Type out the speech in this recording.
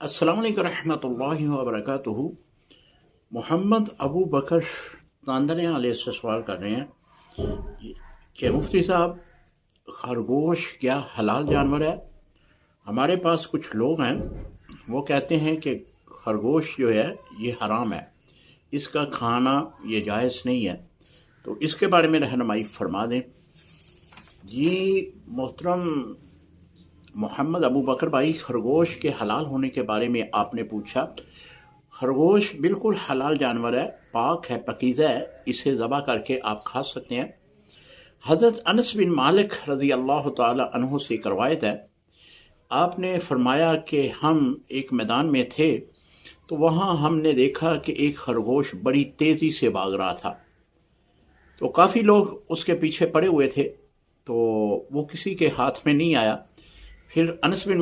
अस्सलाम वालेकुम रहमतुल्लाहि व बरकातुहू। मोहम्मद अबू बकर तांदने वाले से सवाल कर रहे हैं कि मुफ्ती साहब, खरगोश क्या हलाल जानवर है? हमारे पास कुछ लोग हैं, वो कहते हैं कि खरगोश जो है ये हराम है, इसका खाना ये जायज़ नहीं है, तो इसके बारे में रहनुमाई फरमा दें। जी मोहतरम मोहम्मद अबू बकर भाई, खरगोश के हलाल होने के बारे में आपने पूछा। खरगोश बिल्कुल हलाल जानवर है, पाक है, पकीज़ा है, इसे ज़बह करके आप खा सकते हैं। हज़रत अनस बिन मालिक रज़ी अल्लाह ताला अन्हु से करवायत है, आपने फरमाया कि हम एक मैदान में थे तो वहाँ हमने देखा कि एक खरगोश बड़ी तेज़ी से भाग रहा था, तो काफ़ी लोग उसके पीछे पड़े हुए थे, तो वो किसी के हाथ में नहीं आया। फिर अनस बिन